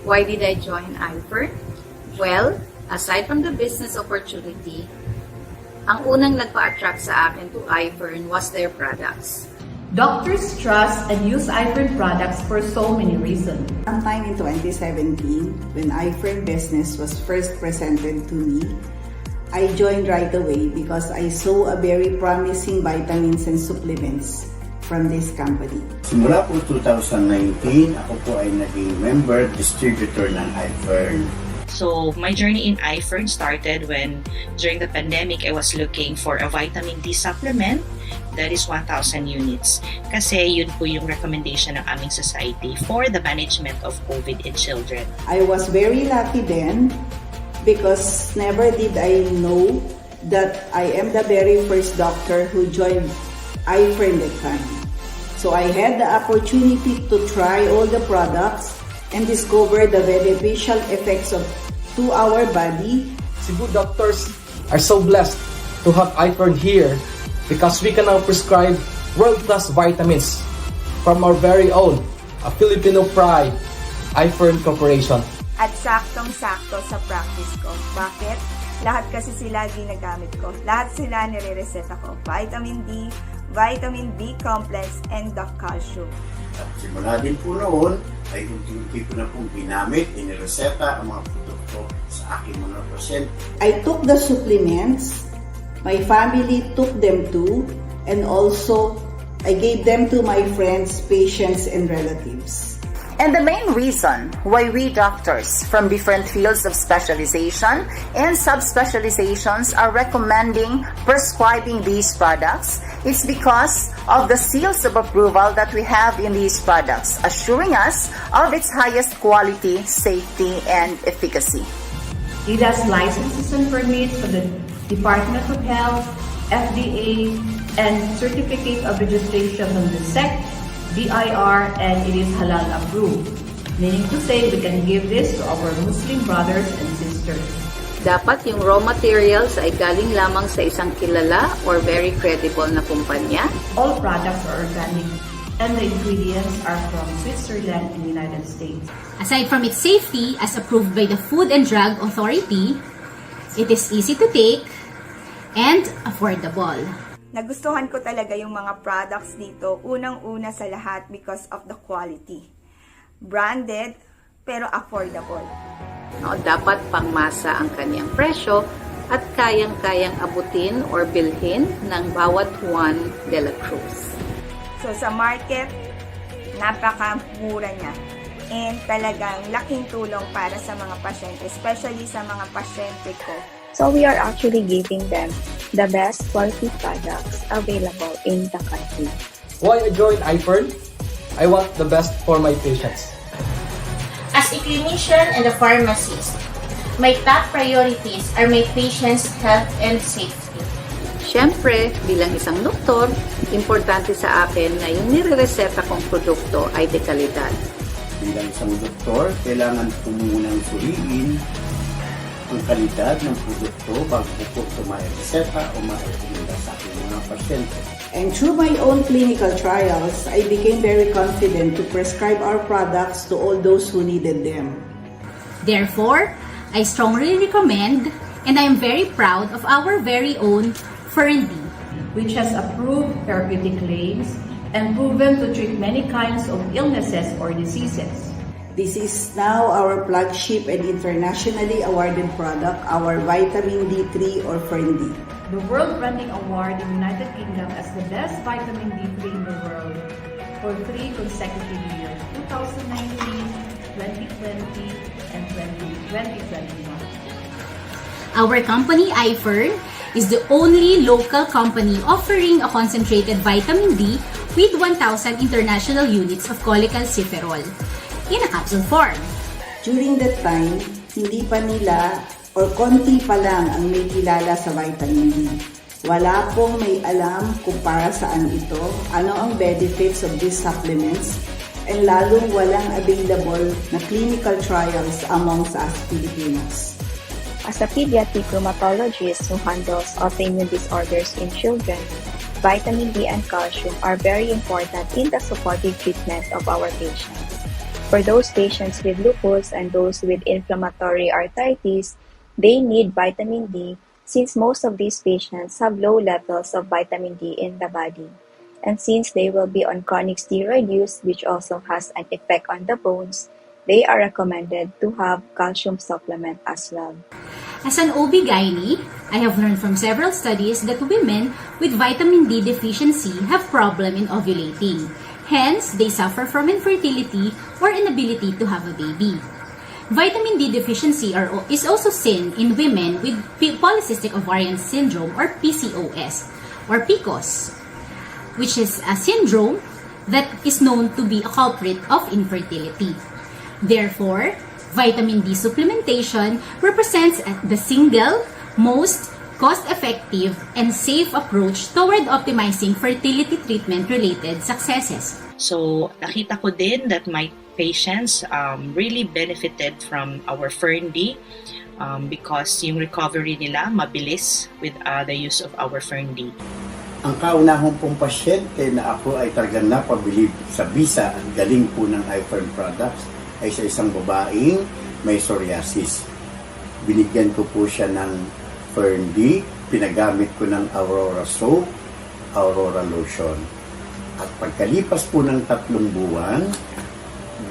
Why did I join iFern? Well, aside from the business opportunity, ang unang nagpa-attract sa akin to iFern was their products. Doctors trust and use iFern products for so many reasons. Sometime in 2017, when iFern business was first presented to me, I joined right away because I saw a very promising vitamins and supplements from this company. Simula po 2019, ako po ay naging member distributor ng iFern. So my journey in iFern started when during the pandemic I was looking for a vitamin D supplement that is 1,000 units. Kasi yun po yung recommendation ng aming society for the management of COVID in children. I was very lucky then because never did I know that I am the very first doctor who joined iFern that time. So I had the opportunity to try all the products and discover the beneficial effects to our body. Cebu doctors are so blessed to have iFern here because we can now prescribe world-class vitamins from our very own, a Filipino pride, iFern Corporation. At saktong-sakto sa practice ko. Bakit? Lahat kasi sila ginagamit ko. Lahat sila nire-reseta ko. Vitamin D, vitamin B complex, and the calcium. At simula din po noon, ay unti-unti ko na pong ginamit, inireseta ang mga produkto sa aking mga pasyente. I took the supplements, my family took them too, and also I gave them to my friends, patients, and relatives. And the main reason why we doctors from different fields of specialization and subspecializations are recommending prescribing these products is because of the seals of approval that we have in these products, assuring us of its highest quality, safety, and efficacy. It has licenses and permits from the Department of Health, FDA, and certificate of registration from the SEC, BIR, and it is halal approved. Meaning to say, we can give this to our Muslim brothers and sisters. Dapat yung raw materials ay galing lamang sa isang kilala or very credible na kumpanya. All products are organic and the ingredients are from Switzerland and United States. Aside from its safety as approved by the Food and Drug Authority, it is easy to take and affordable. Nagustuhan ko talaga yung mga products dito, unang-una sa lahat because of the quality. Branded, pero affordable. No, dapat pangmasa ang kanyang presyo at kayang-kayang abutin or bilhin ng bawat Juan de la Cruz. So sa market, napakamura niya. And talagang laking tulong para sa mga pasyente, especially sa mga pasyente ko. So we are actually giving them the best quality products available in the country. Why I joined iFern? I want the best for my patients. As a clinician and a pharmacist, my top priorities are my patients' health and safety. Siyempre, bilang isang doktor, importante sa akin na yung nire-reseta kong produkto ay de kalidad. Bilang isang doktor, kailangan po munang suriin ang kalidad ng produkto bago po ito maireseta o mairekomenda sa aking mga pasyente. And through my own clinical trials, I became very confident to prescribe our products to all those who needed them. Therefore, I strongly recommend and I am very proud of our very own Fern D, which has approved therapeutic claims and proven to treat many kinds of illnesses or diseases. This is now our flagship and internationally awarded product, our vitamin D3 or Fern D. The World Branding Award in the United Kingdom as the best vitamin D3 in the world for 3 consecutive years, 2019, 2020, and 2021. Our company, iFern, is the only local company offering a concentrated vitamin D with 1,000 international units of cholecalciferol in a capsule form. During that time, hindi pa nila or konti pa lang ang may kilala sa vitamin D. Wala pong may alam kung para saan ito, ano ang benefits of these supplements, and lalong walang available na clinical trials amongst us Filipinos. As a pediatric rheumatologist who handles autoimmune disorders in children, vitamin D and calcium are very important in the supportive treatment of our patients. For those patients with lupus and those with inflammatory arthritis, they need vitamin D since most of these patients have low levels of vitamin D in the body. And since they will be on chronic steroid use, which also has an effect on the bones, they are recommended to have calcium supplement as well. As an OB-GYN, I have learned from several studies that women with vitamin D deficiency have problem in ovulating. Hence, they suffer from infertility or inability to have a baby. Vitamin D deficiency is also seen in women with polycystic ovarian syndrome or PCOS or PCOS, which is a syndrome that is known to be a culprit of infertility. Therefore, vitamin D supplementation represents the single most cost-effective and safe approach toward optimizing fertility treatment-related successes. So, nakita ko din that my patients really benefited from our Fern-D because yung recovery nila mabilis with the use of our Fern-D. Ang kaunahon pong pasyente na ako ay talagang napabilib sa bisa ang galing po ng iFern products ay sa isang babaeng may psoriasis. Binigyan ko po siya ng Fern-D, pinagamit ko ng Aurora Soap, Aurora Lotion. At pagkalipas po ng 3 buwan,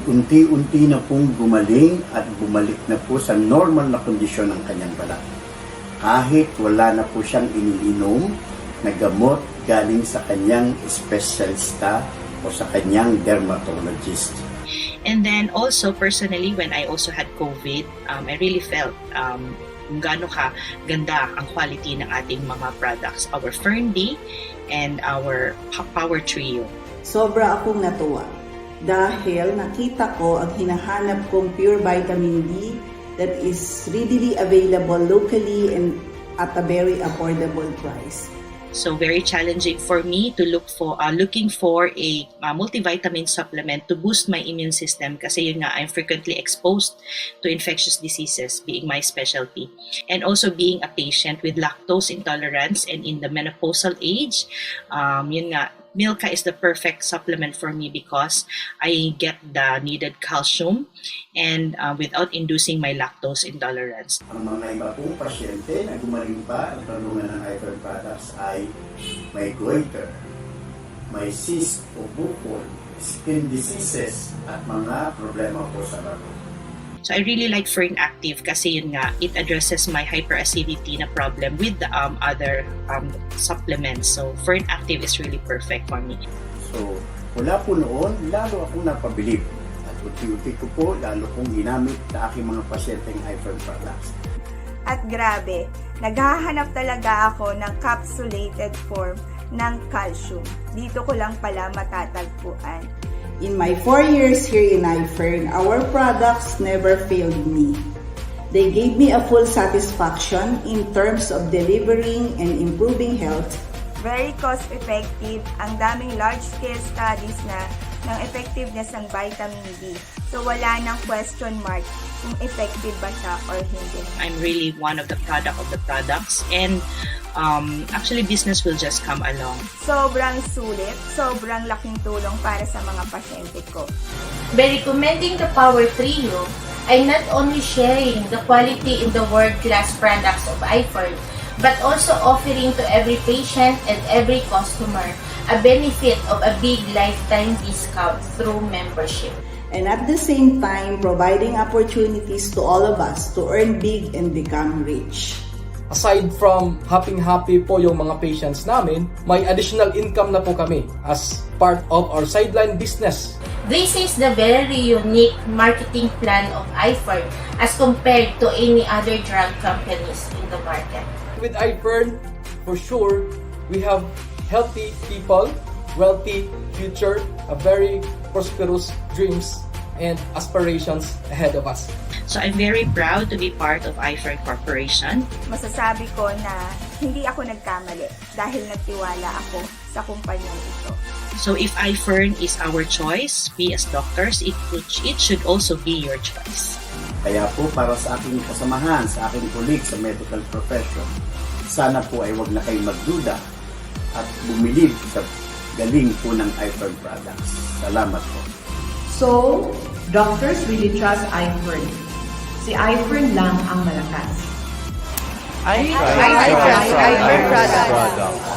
unti-unti na pong gumaling at bumalik na po sa normal na kondisyon ng kanyang balat. Kahit wala na po siyang iniinom na gamot galing sa kanyang espesyalista o sa kanyang dermatologist. And then also personally, when I also had COVID, I really felt kung gaano ka ganda ang quality ng ating mga products, our Fern-D and our Power Trio. Sobra akong natuwa dahil nakita ko ang hinahanap kong pure vitamin D that is readily available locally and at a very affordable price. So very challenging for me to looking for a multivitamin supplement to boost my immune system kasi yun nga, I'm frequently exposed to infectious diseases being my specialty. And also being a patient with lactose intolerance and in the menopausal age, yun nga, Milka is the perfect supplement for me because I get the needed calcium and without inducing my lactose intolerance. Ang mga iba pong pasyente na gumaling pa ang tanungan ng iFern products ay may goiter, may cyst o bukol, skin diseases at mga problema po sa bago. So I really like Fern Active kasi yun nga, it addresses my hyperacidity na problem with the other supplements. So Fern Active is really perfect for me. So mula po noon, lalo akong napabilib. At unti-unti ko po, lalo kong ginamit sa aking mga pasyenteng iFern products. At grabe, naghahanap talaga ako ng capsulated form ng calcium. Dito ko lang pala matatagpuan. In my 4 years here in iFern, our products never failed me. They gave me a full satisfaction in terms of delivering and improving health. Very cost-effective, ang daming large-scale studies na ng effectiveness ng vitamin D. So wala nang question mark kung effective ba siya or hindi. I'm really one of the products and actually business will just come along. Sobrang sulit, sobrang laking tulong para sa mga pasyente ko. By recommending the Power Trio, I'm not only sharing the quality in the world-class products of iFern, but also offering to every patient and every customer a benefit of a big lifetime discount through membership. And at the same time, providing opportunities to all of us to earn big and become rich. Aside from happy po yung mga patients namin, may additional income na po kami as part of our sideline business. This is the very unique marketing plan of iFern as compared to any other drug companies in the market. With iFern, for sure, we have healthy people, wealthy future, a very prosperous dreams and aspirations ahead of us. So I'm very proud to be part of iFern Corporation. Masasabi ko na hindi ako nagkamali dahil nagtiwala ako sa kumpanyang ito. So if iFern is our choice, we as doctors, it should also be your choice. Kaya po para sa aking kasamahan, sa aking colleagues sa medical profession, sana po ay wag na kayong magduda at bumilib sa galing po ng iFern products. Salamat po. So, Doctors really trust iFern. Si iFern lang ang malakas. iFern products.